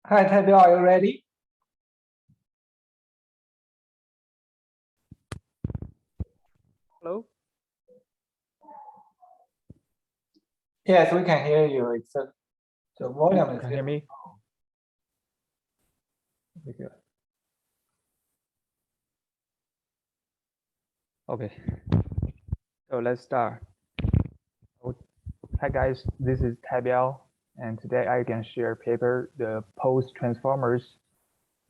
Hi, Taibiao, are you ready? Hello? Yes, we can hear you. It's the volume You is can hear me? Okay. Okay. So let's start. Hi guys, this is Taibiao, and today I can share paper the post-transformers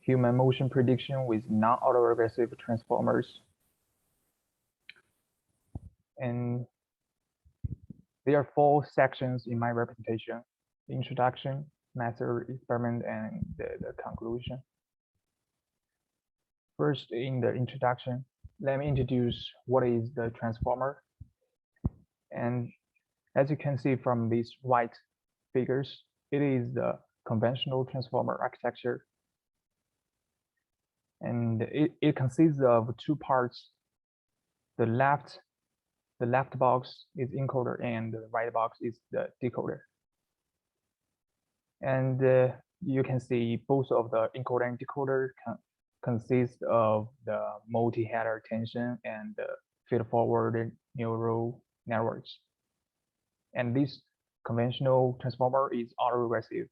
human motion prediction with non-autoregressive transformers. And there are 4 sections in my representation: the introduction, method, experiment, and the conclusion. First, in the introduction, let me introduce what is the transformer. And as you can see from these white figures, it is the conventional transformer architecture. And it consists of 2 parts. The left box is encoder and the right box is the decoder. And you can see both of the encoder and decoder consist of the multi-header attention and the feed-forward neural networks. And this conventional transformer is autoregressive.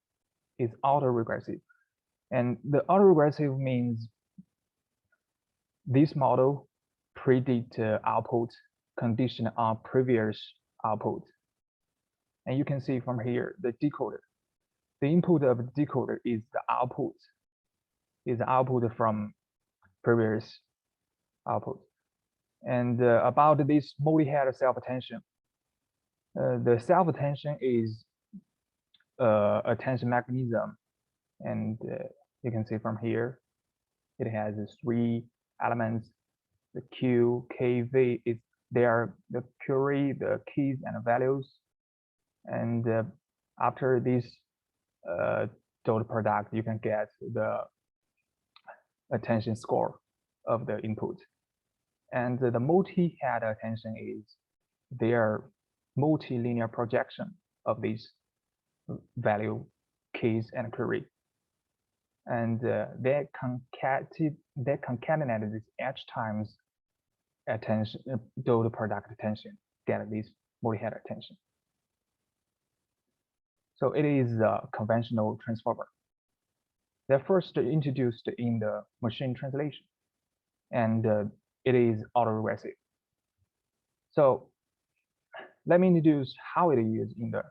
And the autoregressive means this model predict output conditioned on previous output. And you can see from here the decoder. The input of the decoder is the output from previous output. And about this multi-header self-attention, the self-attention is attention mechanism, and you can see from here it has 3 elements. The Q, K, V is there, the query, the keys and values, and after this dot product, you can get the attention score of the input. And the multi-head attention is their multilinear projection of these value, keys, and query. And they concatenate this H times attention, dot product attention, get this multi-head attention. So it is a conventional transformer. They're first introduced in the machine translation, and it is autoregressive. So let me introduce how it is used in the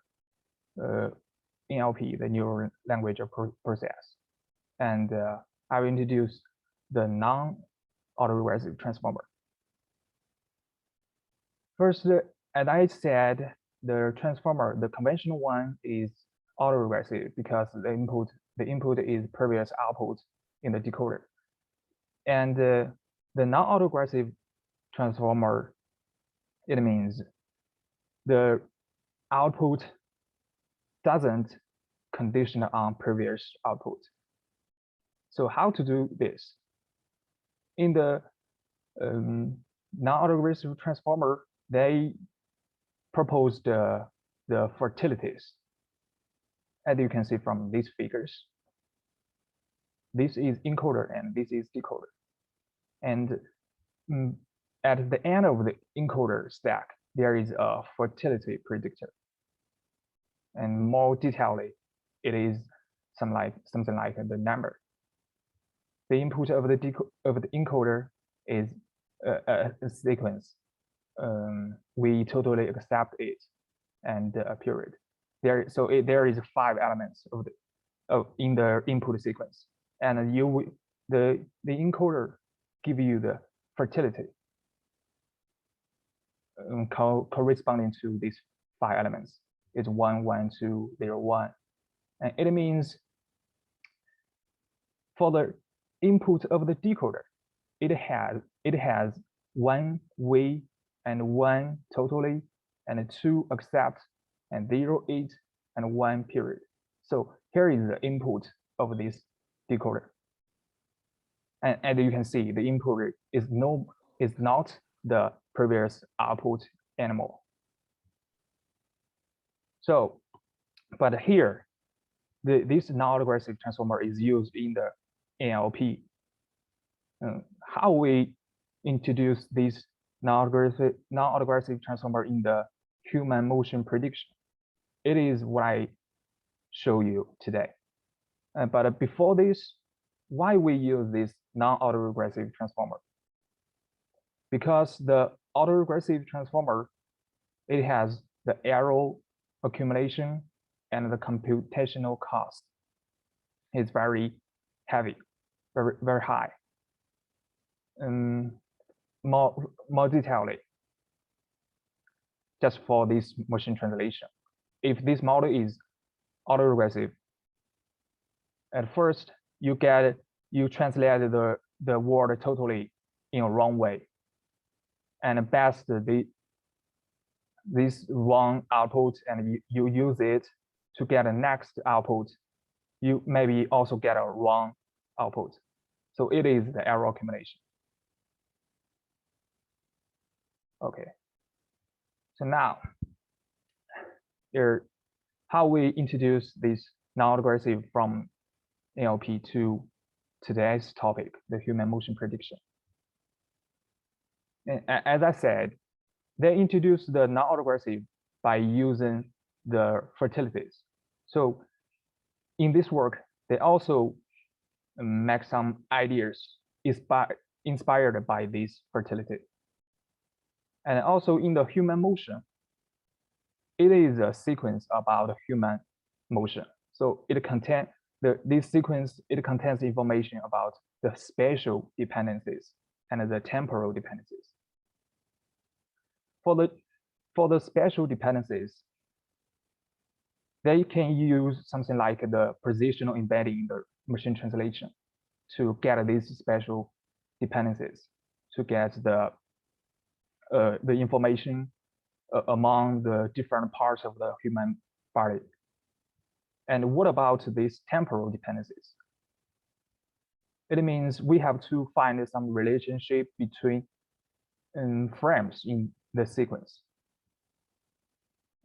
NLP, the neural language process. And I will introduce the non-autoregressive transformer. First, as I said, the transformer, the conventional one, is autoregressive because the input is previous output in the decoder. And the non-autoregressive transformer, it means the output doesn't condition on previous output. So how to do this? In the non-autoregressive transformer, they proposed the fertilities, as you can see from these figures. This is encoder and this is decoder. And at the end of the encoder stack, there is a fertility predictor. And more detailedly, it is something like the number. The input of the encoder is a sequence. We totally accept it, and a period. There is 5 elements in the input sequence, and the encoder give you the fertility corresponding to these 5 elements. It's 1, 1, 2, 0, 1, and it means for the input of the decoder, it has 1 way and 1 totally, and 2 accept, and 0, 8, and 1 period. So here is the input of this decoder. And as you can see, the input is not the previous output anymore. So, but here, this non-autoregressive transformer is used in the NLP. How we introduce this non-autoregressive transformer in the human motion prediction? It is what I show you today. But before this, why we use this non-autoregressive transformer? Because the autoregressive transformer, it has the error accumulation and the computational cost is very heavy, very high. More detailedly, just for this machine translation, if this model is autoregressive, at first you translate the word totally in a wrong way, and best this wrong output, and you use it to get a next output, you maybe also get a wrong output. So it is the error accumulation. Okay. So now, how we introduce this non-autoregressive from NLP to today's topic, the human motion prediction. And as I said, they introduced the non-autoregressive by using the fertilities. So in this work, they also make some ideas inspired by this fertility. And also in the human motion, it is a sequence about human motion. So it contains this sequence, it contains information about the spatial dependencies and the temporal dependencies. For the spatial dependencies, they can use something like the positional embedding in the machine translation to get these spatial dependencies, to get the information among the different parts of the human body. And what about these temporal dependencies? It means we have to find some relationship between frames in the sequence.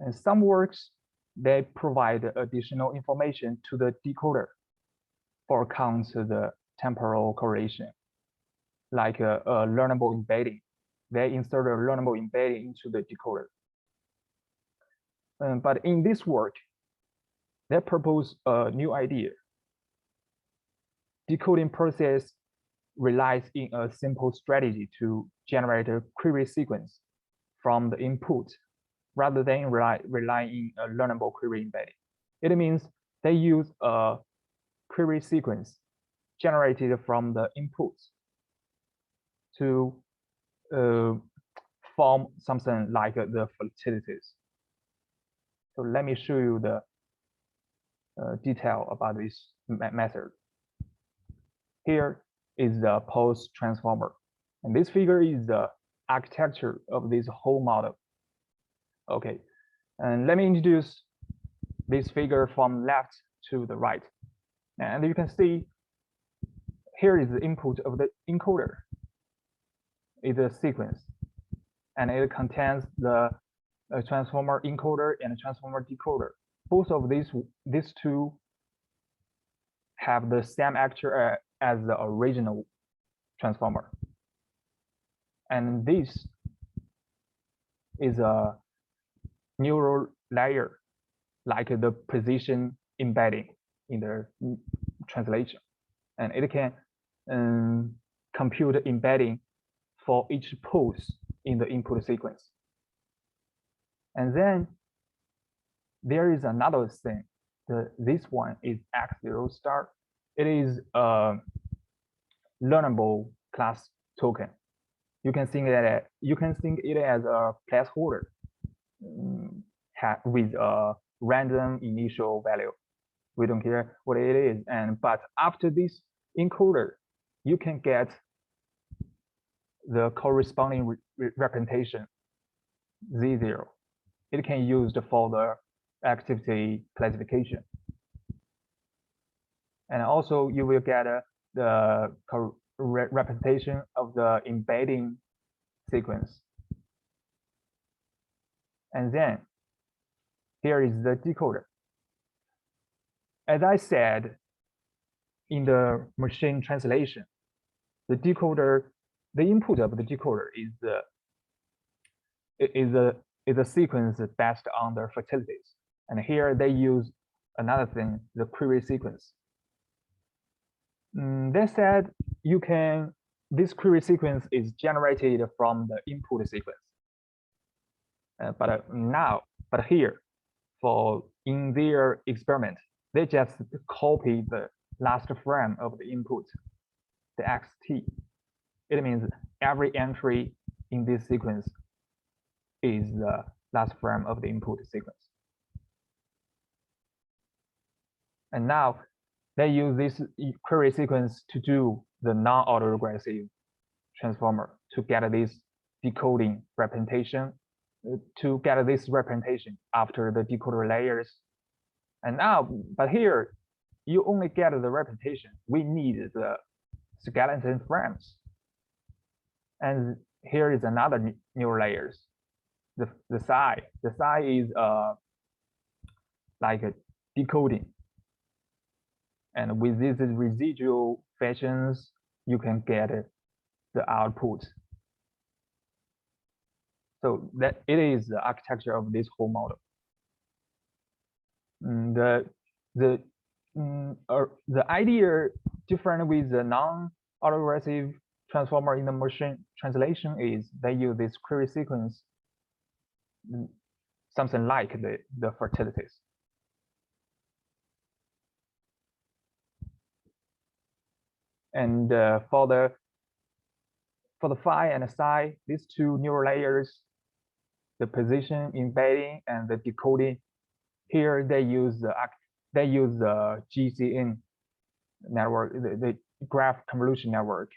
And some works, they provide additional information to the decoder for account the temporal correlation, like a learnable embedding. They insert a learnable embedding into the decoder. But in this work, they propose a new idea. Decoding process relies in a simple strategy to generate a query sequence from the input rather than relying on a learnable query embedding. It means they use a query sequence generated from the inputs to form something like the fertilities. So let me show you the detail about this method. Here is the pulse transformer, and this figure is the architecture of this whole model. Okay, and let me introduce this figure from left to the right. And you can see here is the input of the encoder. It's a sequence, and it contains the transformer encoder and transformer decoder. Both of these two have the same actor as the original transformer. And this is a neural layer, like the position embedding in the translation. And it can compute embedding for each pulse in the input sequence. And then there is another thing. This one is X0 star. It is a learnable class token. You can think it as a placeholder with a random initial value. We don't care what it is. But after this encoder, you can get the corresponding representation Z0. It can be used for the activity classification. And also you will get the representation of the embedding sequence. And then here is the decoder. as I said, in the machine translation, the decoder, the input of the decoder is a sequence based on the fertilities. And here they use another thing, the query sequence. They said this query sequence is generated from the input sequence. But here, in their experiment, they just copy the last frame of the input, the xt. It means every entry in this sequence is the last frame of the input sequence. And now they use this query sequence to do the non-autoregressive transformer to get this decoding representation, after the decoder layers. And now, but here, you only get the representation. We need the skeleton frames. And here is another new layers. The psi is like a decoding. And with these residual fashions, you can get the output. So that it is the architecture of this whole model. The idea different with the non-autoregressive transformer in the machine translation is they use this query sequence, something like the fertilities. And for the phi and the psi, these two neural layers, the position embedding and the decoding, here they use the GCN network, the graph convolution network.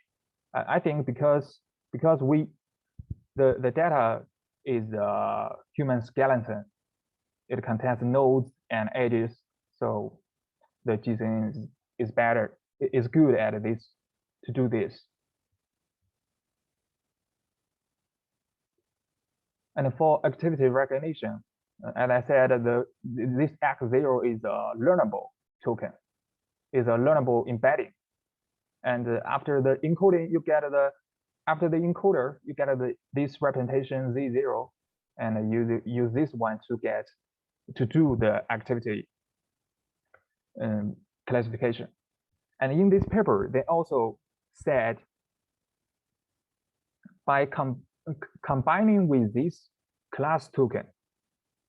I think because the data is a human skeleton, it contains nodes and edges, so the GCN is better. It is good at this to do this. And for activity recognition, as I said, this X0 is a learnable token, is a learnable embedding. And after the encoding, after the encoder, you get this representation Z0, and you use this one to do the activity classification. And in this paper, they also said by combining with this class token,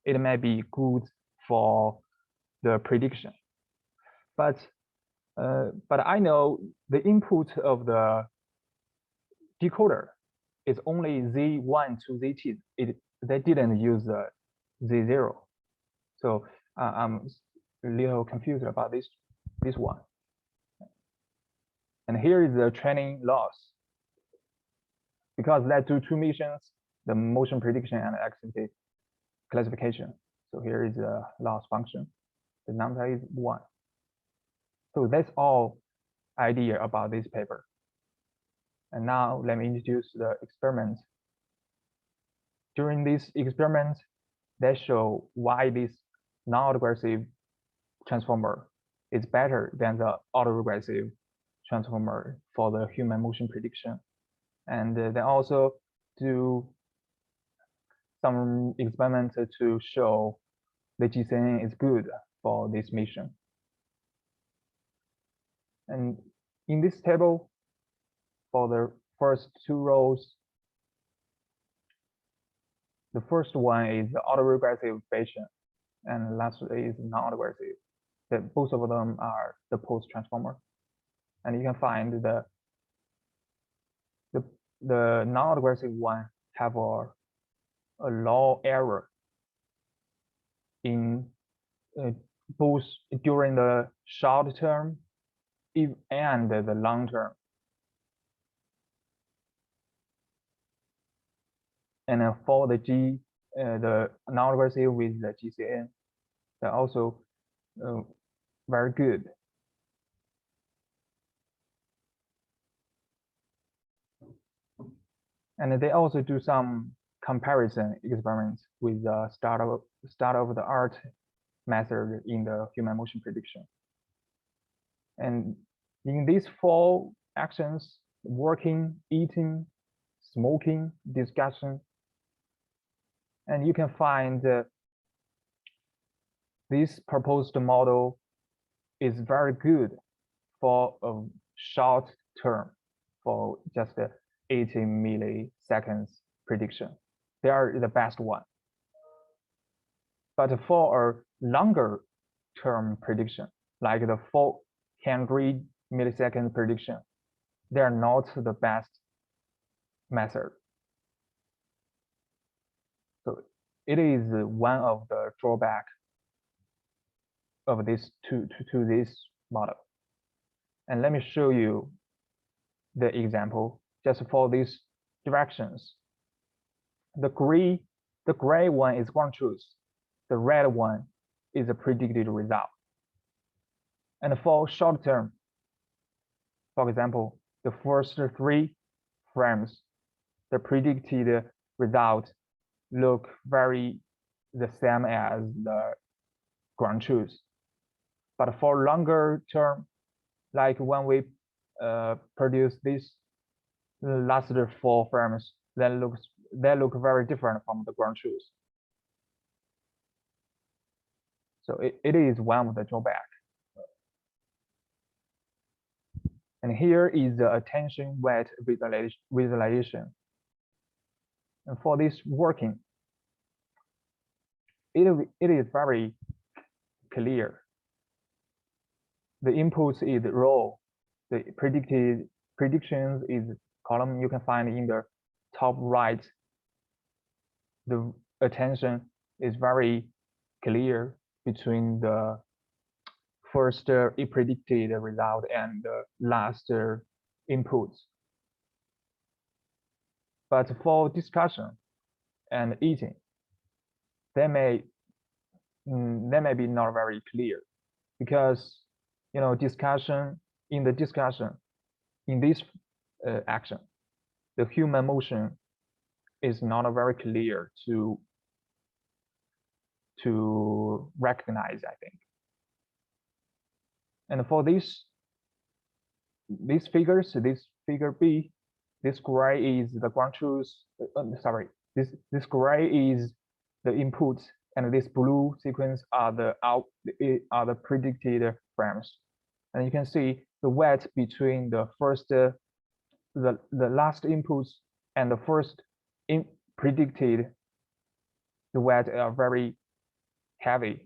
it may be good for the prediction. But I know the input of the decoder is only Z1 to ZT. They didn't use the Z0. So I'm a little confused about this one. And here is the training loss. Because they do two missions, the motion prediction and activity classification. So here is the loss function. The number is 1. So that's all idea about this paper. And now let me introduce the experiment. During this experiment, they show why this non-autoregressive transformer is better than the autoregressive transformer for the human motion prediction. And they also do some experiments to show the GCN is good for this mission. And in this table, for the first two rows, the first one is the autoregressive Bayesian, and the last is non-autoregressive. Both of them are the post transformer. And you can find the non-autoregressive one have a low error in both during the short term and the long term. And for the non-autoregressive with the GCN, they're also very good. And they also do some comparison experiments with the state-of-the-art method in the human motion prediction. And in these 4 actions, working, eating, smoking, discussion, and you can find this proposed model is very good for a short term, for just 80 milliseconds prediction. They are the best one. But for a longer term prediction, like the 400 millisecond prediction, they are not the best method. So it is one of the drawback of this to this model. And let me show you the example just for these directions. The gray one is ground truth. The red one is a predicted result. And for short term, for example, the first 3 frames, the predicted result look very the same as the ground truth. But for longer term, like when we produce this last 4 frames, they look very different from the ground truth. So it is one of the drawback. And here is the attention weight visualization. And for this working, it is very clear. The inputs is row. The predictions is column. You can find in the top right. The attention is very clear between the first predicted result and the last inputs. But for discussion and eating, they may be not very clear, because discussion in this action, the human motion is not very clear to recognize, I think. And for these figures, this figure B, this gray is the ground truth. This gray is the inputs, and this blue sequence are the predicted frames. And you can see the weight between the last inputs and the first predicted, the weight are very heavy,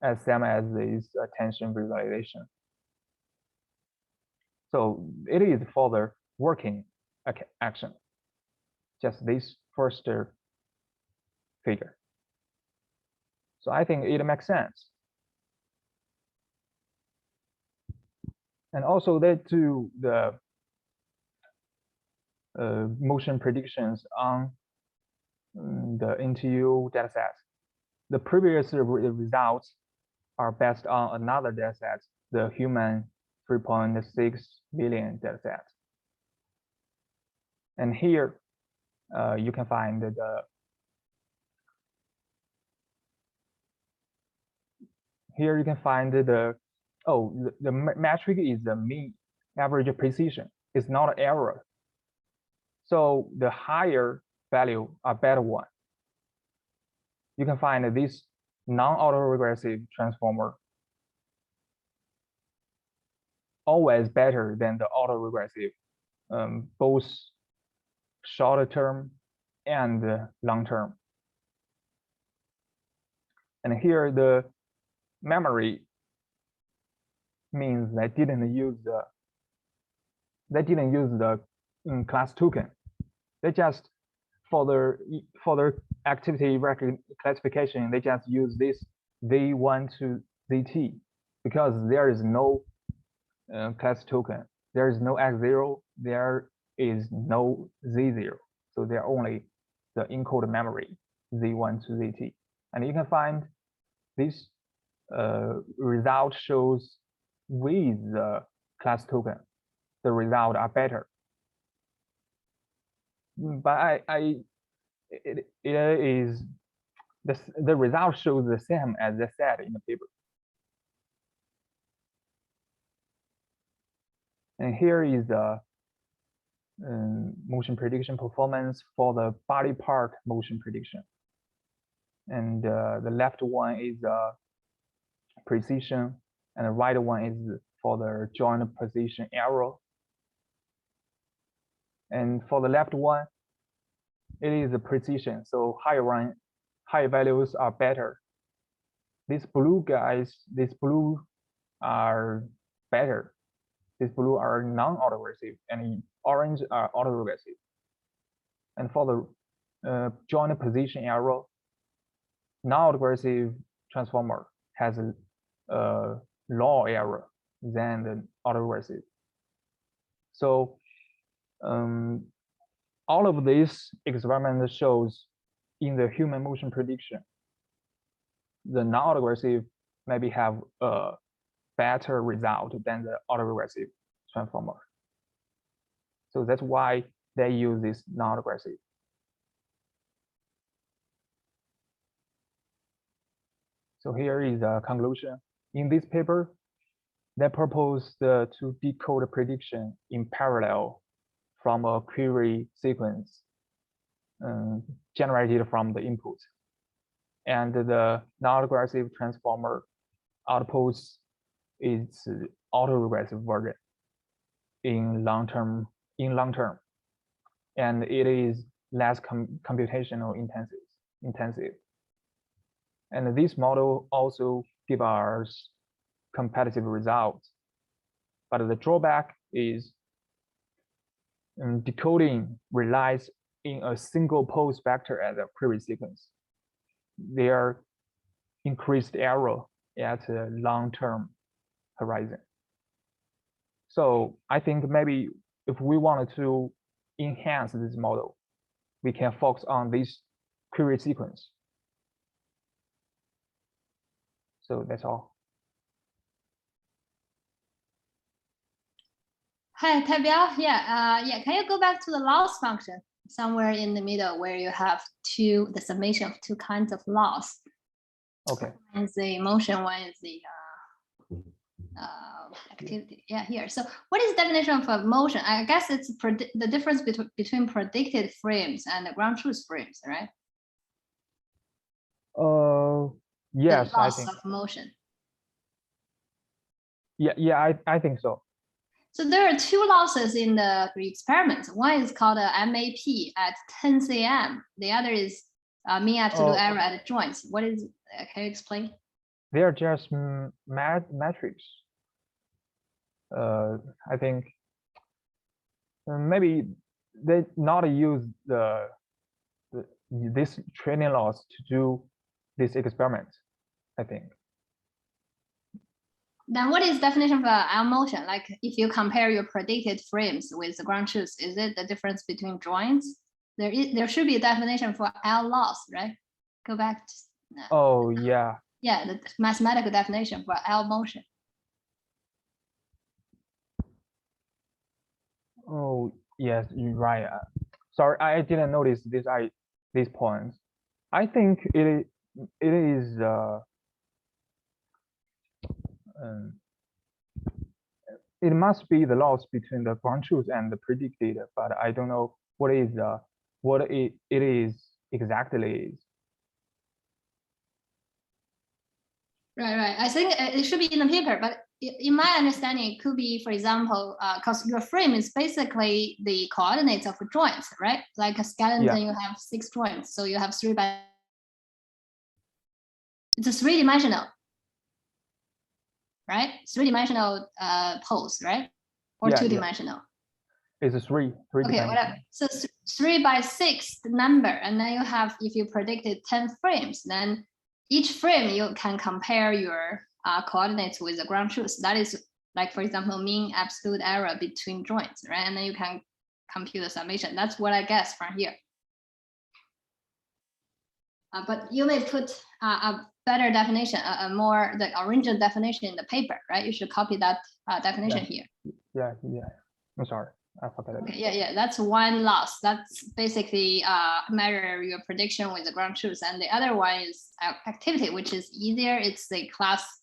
as same as this attention visualization. So it is for the working action, just this first figure. So I think it makes sense. And also they do the motion predictions on the NTU dataset. The previous results are based on another dataset, the human 3.6 billion dataset. And here you can find the metric is the mean average precision. It's not error. So the higher value are better one. You can find this non-autoregressive transformer always better than the autoregressive, both shorter term and long term. And here the memory means they didn't use the class token. They just for the activity record classification, they just use this V1 to ZT, because there is no class token. There is no X0, there is no Z0. So they're only the encoded memory, Z1 to ZT. And you can find this result shows with the class token, the result are better. But it is the result shows the same as they said in the paper. And here is the motion prediction performance for the body part motion prediction. And the left one is precision, and the right one is for the joint position error. And for the left one, it is the precision. So high values are better. These blue guys, these blue are better. These blue are non-autoregressive, and orange are autoregressive. And for the joint position error, non-autoregressive transformer has a lower error than the autoregressive. So all of this experiment shows in the human motion prediction, the non-autoregressive maybe have a better result than the autoregressive transformer. So that's why they use this non-autoregressive. So here is a conclusion. In this paper, they proposed to decode the prediction in parallel from a query sequence generated from the input. And the non-autoregressive transformer outputs its autoregressive version in long term. And it is less computational intensive. And this model also gives us competitive results. But the drawback is decoding relies in a single pose vector as a query sequence. There increased error at a long-term horizon. So I think maybe if we wanted to enhance this model, we can focus on this query sequence. So that's all. Hi, Taibiao. Yeah, can you go back to the loss function somewhere in the middle where you have the summation of two kinds of loss? Okay. One is the motion, one is the activity. Yeah, here. So what is the definition of a motion? I guess it's the difference between predicted frames and the ground truth frames, right? Yes, the loss I think. Of motion. Yeah, I think so. So there are two losses in the experiment. One is called a MAP at 10 cm. The other is mean absolute error at joints. What is? Can you explain? They are just metrics. I think maybe they not use this training loss to do this experiment, I think. Then what is definition for L motion? Like if you compare your predicted frames with the ground truth, is it the difference between joints? There should be a definition for L loss, right? Go back to Oh yeah. Yeah, the mathematical definition for L motion. Oh yes, you're right. Sorry, I didn't notice these points. I think it is it must be the loss between the ground truth and the predicted, but I don't know what it is exactly. Right. I think it should be in the paper, but in my understanding, it could be, for example, because your frame is basically the coordinates of joints, right? Like a skeleton, you have 6 joints, so you have 3 by. It's a 3-dimensional, right? 3-dimensional pose, right? Or 2-dimensional. It's a 3. Okay, whatever. So 3 by 6 number, and then you have, if you predicted 10 frames, then each frame you can compare your coordinates with the ground truth. That is like, for example, mean absolute error between joints, right? And then you can compute the summation. That's what I guess from here. But you may put a better definition, the original definition in the paper, right? You should copy that definition here. Yeah. I'm sorry, I forgot it. Okay, yeah. That's one loss. That's basically measure your prediction with the ground truth, and the other one is activity, which is easier. It's the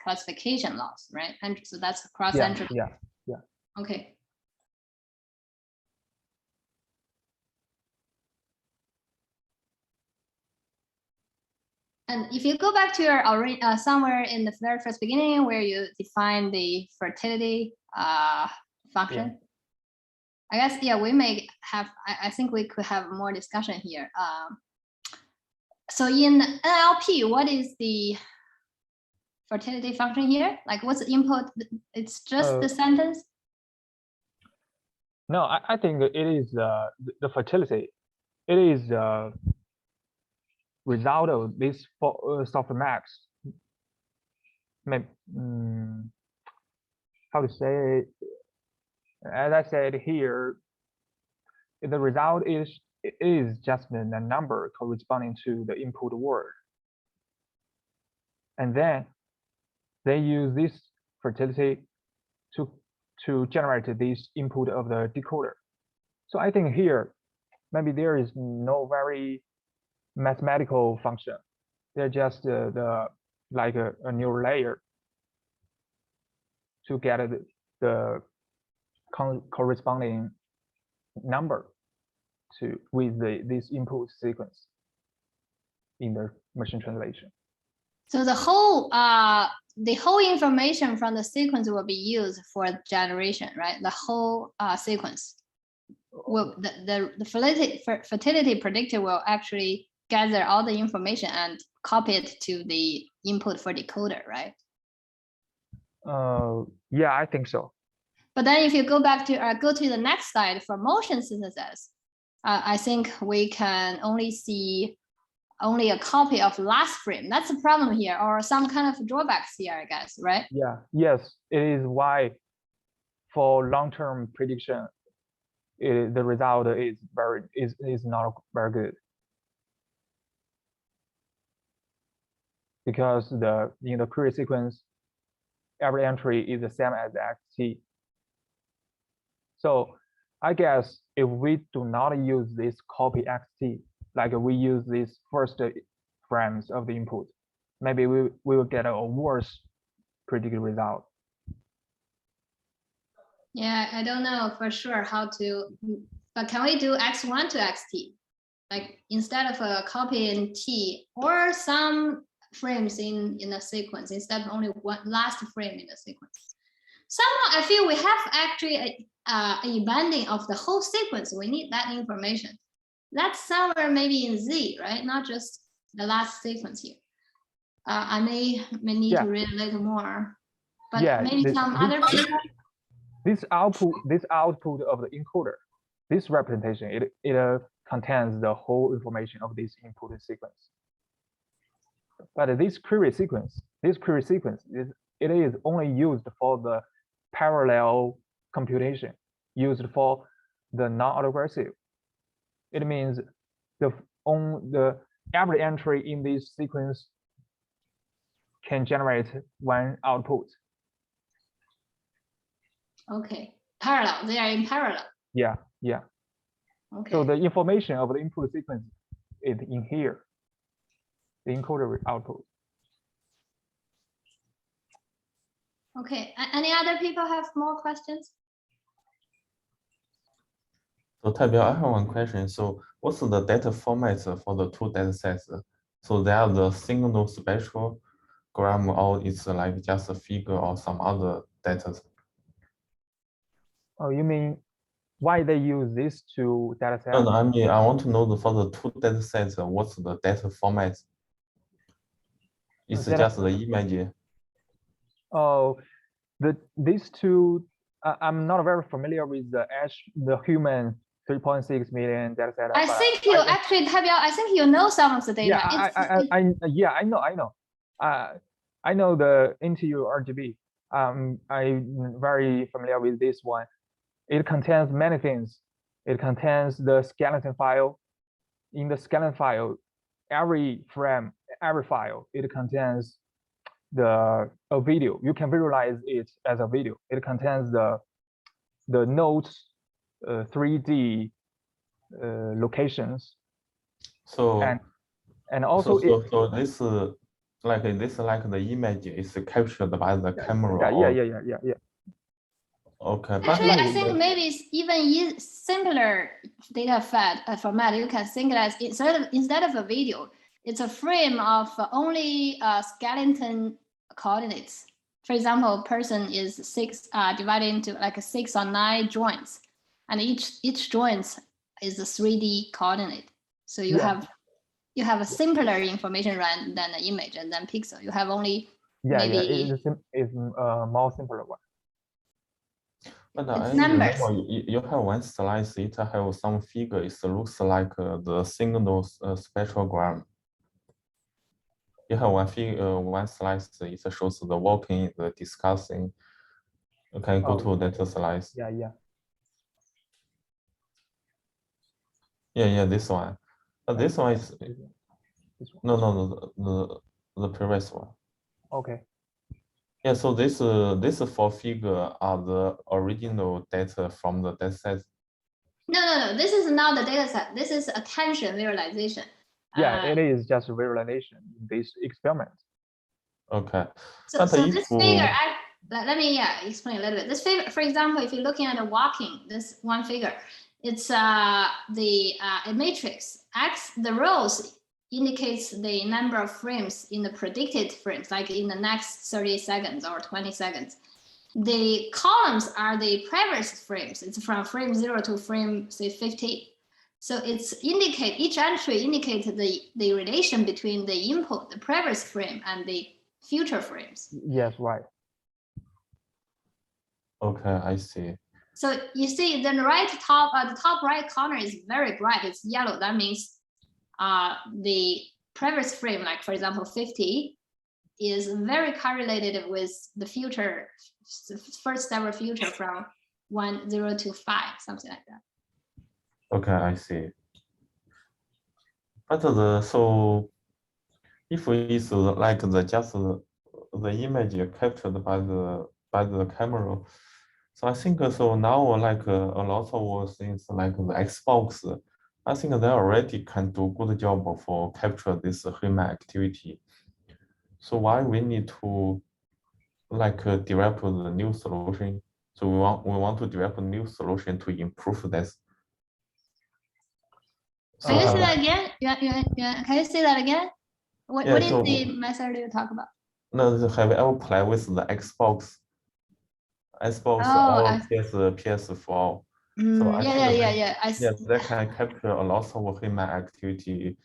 classification loss, right? And so that's cross entropy. Yeah. Okay. And if you go back to your somewhere in the very first beginning where you define the fertility function, I guess, yeah, we may have, I think we could have more discussion here. So in NLP, what is the fertility function here? Like what's the input? It's just the sentence? No, I think it is the fertility. It is result of this software max. Maybe, how to say it? As I said here, the result is just the number corresponding to the input word. And then they use this fertility to generate this input of the decoder. So I think here, maybe there is no very mathematical function. They're just like a neural layer to get the corresponding number with this input sequence in the machine translation. So the whole information from the sequence will be used for generation, right? The whole sequence. Will the fertility predictor will actually gather all the information and copy it to the input for decoder, right? Yeah, I think so. But then if you go back to go to the next slide for motion synthesis, I think we can only see a copy of last frame. That's a problem here, or some kind of drawbacks here, I guess, right? Yeah, yes, it is why for long-term prediction, the result is not very good. Because in the query sequence, every entry is the same as XT. So I guess if we do not use this copy XT, like we use these first frames of the input, maybe we will get a worse predicted result. Yeah, I don't know for sure how to, but can we do X1 to XT? Like instead of a copy in T or some frames in the sequence, instead of only one last frame in the sequence. Somehow I feel we have actually a banding of the whole sequence. We need that information. That's somewhere maybe in Z, right? Not just the last sequence here. I may need to read a little more, but maybe some other people. This output of the encoder, this representation, it contains the whole information of this input sequence. But this query sequence, it is only used for the parallel computation, used for the non-autoregressive. It means every entry in this sequence can generate one output. Okay, parallel. They are in parallel. Yeah. Okay. So the information of the input sequence is in here. The encoder output. Okay. Any other people have more questions? So Taibiao, I have one question. So what's the data formats for the two data sets? So they are the single spectral gram, or it's like just a figure or some other data? Oh, you mean why they use these two data sets? No, I mean, I want to know for the two data sets, what's the data format? It's just the image. Oh, these two, I'm not very familiar with the human 3.6 million data set. I think you actually, Taibiao, I think you know some of the data. I know. I know the NTU RGB. I'm very familiar with this one. It contains many things. It contains the skeleton file. In the skeleton file, every file, it contains a video. You can visualize it as a video. It contains the nodes, 3D locations. So and also so this like the image is captured by the camera. Yeah. Okay. Actually, I think maybe it's even simpler data format. You can think that instead of a video, it's a frame of only skeleton coordinates. For example, person is divided into like 6 or 9 joints, and each joint is a 3D coordinate. So you have a simpler information run than the image and then pixel. You have only maybe it's a more simpler one. But it's I numbers. remember you have one slide, it have some figure, it looks like the signal spectrogram. You have one figure, one slide, it shows the walking, the discussing. You can go to that slide. Yeah, this one. This one is no, the previous one. Okay. Yeah, so this 4 figure are the original data from the dataset. No. This is not the data set. This is attention visualization. Yeah, it is just visualization in this experiment. Okay. So this figure, let me explain a little bit. This figure, for example, if you're looking at a walking, this one figure, it's a matrix. The rows indicates the number of frames in the predicted frames, like in the next 30 seconds or 20 seconds. The columns are the previous frames. It's from frame 0 to frame, say, 50. So each entry indicates the relation between the input, the previous frame, and the future frames. Yes, right. Okay, I see. So you see the top right corner is very bright. It's yellow. That means the previous frame, like for example 50, is very correlated with the future, first ever future from 1, 0 to 5, something like that. Okay, I see. But so if it's like just the image captured by the camera, so I think so now like a lot of things like the Xbox, I think they already can do good job for capture this human activity. So why we need to like develop the new solution? So we want to develop a new solution to improve this. Can you say that again? Can you say that again? What is the method you talk about? No, have you ever played with the Xbox or PS4? So I think I see. they can capture a lot of human activity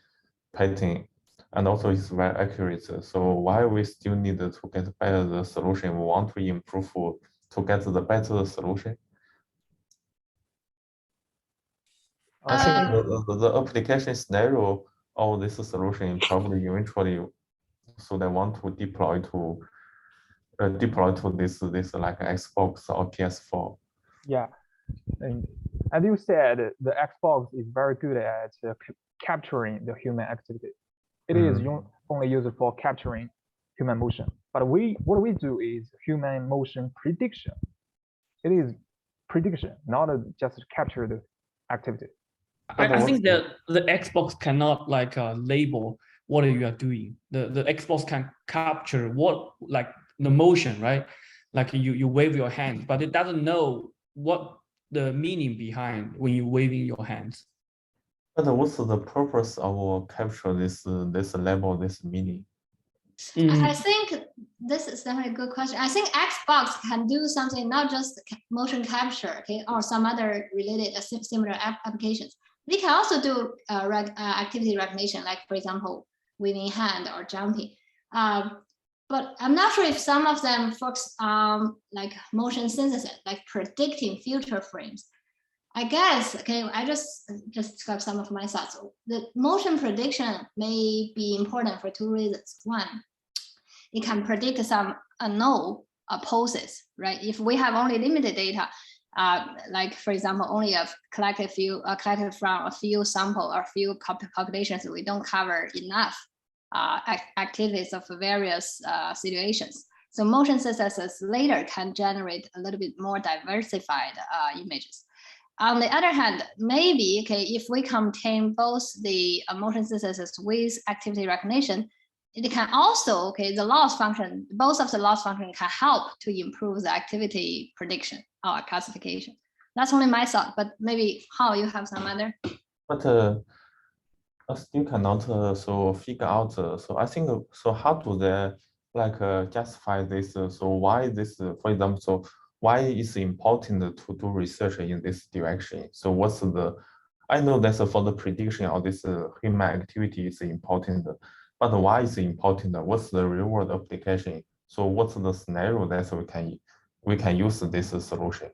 pattern, and also it's very accurate. So why we still need to get better the solution? We want to improve to get the better solution. I think the application scenario of this solution probably eventually, so they want to deploy to this like Xbox or PS4. Yeah, and as you said, the Xbox is very good at capturing the human activity. It is only used for capturing human motion. But what we do is human motion prediction. It is prediction, not just capture the activity. I think that the Xbox cannot like label what you are doing. The Xbox can capture what like the motion, right? Like you wave your hand, but it doesn't know what the meaning behind when you waving your hands. But what's the purpose of capture this label, this meaning? I think this is definitely a good question. I think Xbox can do something, not just motion capture, okay, or some other related similar applications. They can also do activity recognition, like for example, waving hand or jumping. But I'm not sure if some of them focus on like motion synthesis, like predicting future frames. I guess, okay, I just describe some of my thoughts. The motion prediction may be important for 2 reasons. One, it can predict some unknown poses, right? If we have only limited data, like for example, only collected from a few sample or few populations, we don't cover enough activities of various situations. So motion synthesis later can generate a little bit more diversified images. On the other hand, maybe, okay, if we contain both the motion synthesis with activity recognition, it can also, okay, the loss function, both of the loss function can help to improve the activity prediction or classification. That's only my thought, but maybe Hao, you have some other? But I still cannot so figure out. So I think so. How do they like justify this? So why this? For example, so why is it important to do research in this direction? So what's the? I know that's for the prediction of this human activity is important, but why is it important? What's the real world application? So what's the scenario that we can use this solution?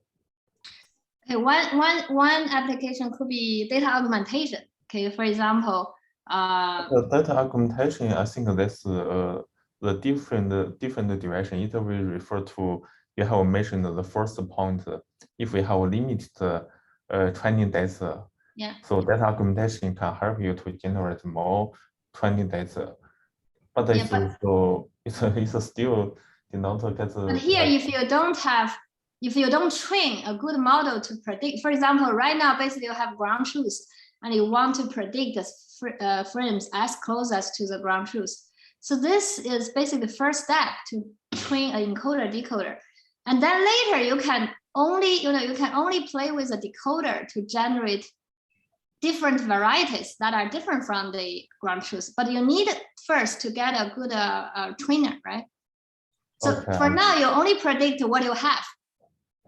Okay, one application could be data augmentation. Okay, for example, The data augmentation, I think that's the different direction. It will refer to, you have mentioned the first point, if we have limited training data. yeah. So data augmentation can help you to generate more training data. But Yeah, it's but- also it's still did not get But here, if you don't train a good model to predict, for example, right now, basically you have ground truth and you want to predict the frames as close as to the ground truth. So this is basically the first step to train an encoder decoder. And then later you can only play with a decoder to generate different varieties that are different from the ground truth. But you need first to get a good trainer, right? So Okay. for now, you only predict what you have,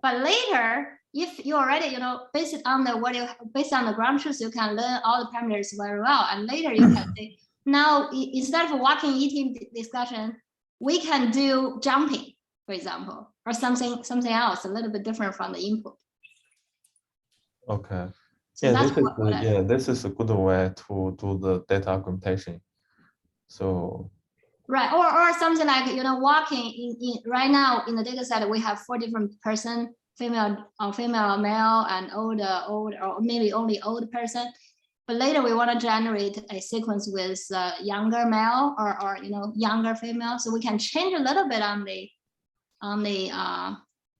but later, if you already, based on the ground truth, you can learn all the parameters very well, and later you can say, now instead of walking eating discussion, we can do jumping, for example, or something else a little bit different from the input. Okay. So Yeah, that's this is a good way to do the data augmentation. So right, or something like walking in right now in the data set we have 4 different person, female, male, and old, or maybe only old person. But later we want to generate a sequence with younger male or younger female, so we can change a little bit on the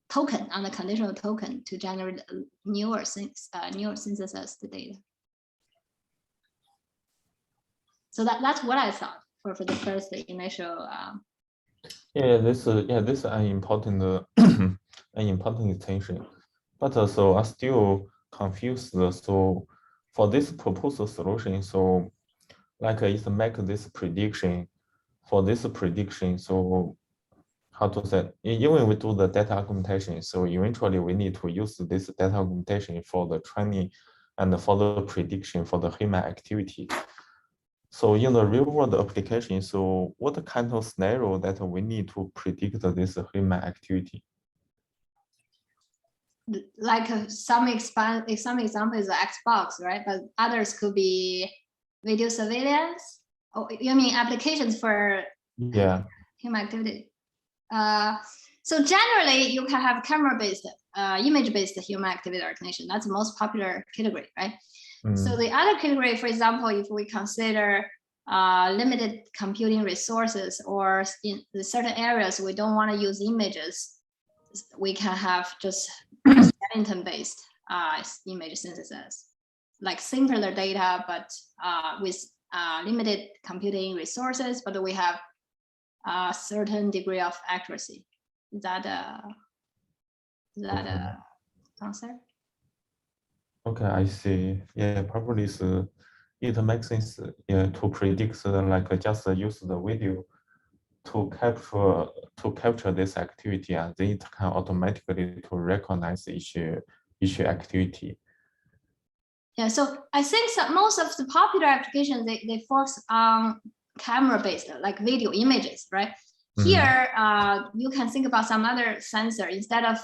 token, on the conditional token to generate newer synthesis data. So that's what I thought for the first initial. yeah, this is an important an important extension, but so I'm still confused. So for this proposed solution, so like it's make this prediction for this prediction. So how to say? Even we do the data augmentation, so eventually we need to use this data augmentation for the training and for the prediction for the human activity. So in the real world application, so what kind of scenario that we need to predict this human activity? Like some example is the Xbox, right? But others could be video surveillance. Oh, you mean applications for Yeah. human activity? So generally, you can have camera-based, image-based human activity recognition. That's the most popular category, right? So the other category, for example, if we consider limited computing resources, or in certain areas we don't want to use images, we can have just skeleton-based image synthesis, like simpler data, but with limited computing resources, but we have a certain degree of accuracy. Is that a answer? Okay, I see. Yeah, probably it makes sense. Yeah, to predict like just use the video to capture this activity, and then it can automatically to recognize each activity. Yeah, so I think most of the popular applications they focus on camera-based, like video images, right? Here, you can think about some other sensor. Instead of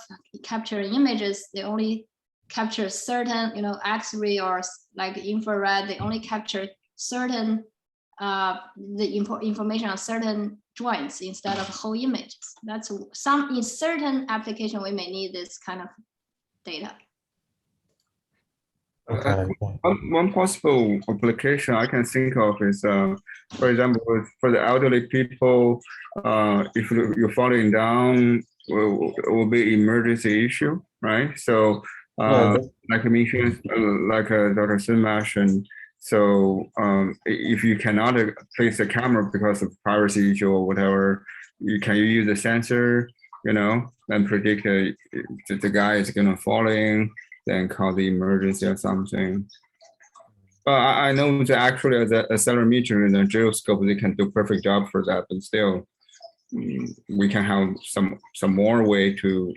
capturing images, they only capture certain, X-ray or like infrared. They only capture certain the information on certain joints instead of whole images. That's in certain application we may need this kind of data. Okay. One possible application I can think of is, for example, for the elderly people, if you're falling down, it will be emergency issue, right? So, like I mentioned, like Dr. Sun mentioned, so if you cannot place a camera because of privacy issue or whatever, can you use a sensor, and predict the guy is gonna falling, then call the emergency or something. I know that actually as a accelerometer and a gyroscope, they can do perfect job for that, but still, we can have some more way to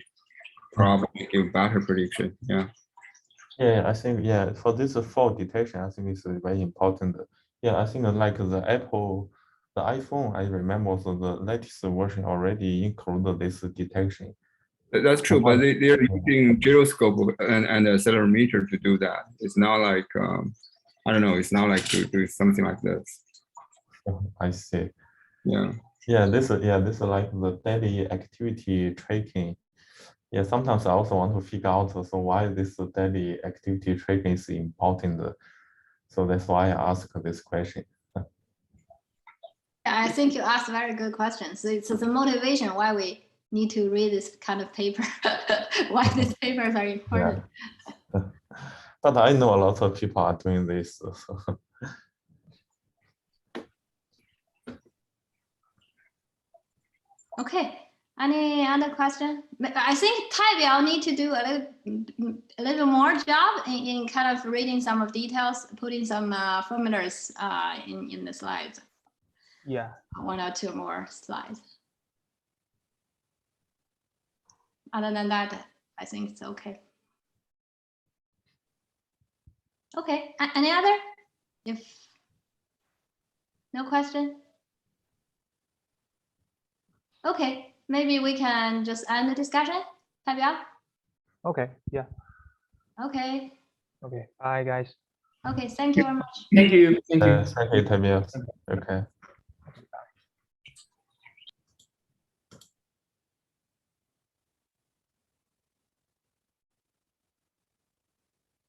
probably give better prediction. Yeah. Yeah, I think for this fault detection, I think it's very important. Yeah, I think like the iPhone, I remember so the latest version already included this detection. That's true, but they're using gyroscope and accelerometer to do that. It's not like I don't know. It's not like to do something like this. I see. Yeah. Yeah, this is like the daily activity tracking. Yeah, sometimes I also want to figure out so why this daily activity tracking is important. So that's why I asked this question. I think you asked very good questions. So it's the motivation why we need to read this kind of paper, why these papers are important. Yeah. But I know a lot of people are doing this. So. Okay, any other question? I think Taibiao need to do a little more job in kind of reading some of details, putting some formulas in the slides. Yeah. 1 or 2 more slides. Other than that, I think it's okay. Okay, any other? If no question? Okay, maybe we can just end the discussion, Taibiao? Okay. Yeah. Okay. Okay. Bye, guys. Okay, thank you very much. Thank you. Thank you. Thank you, Taibiao. Okay.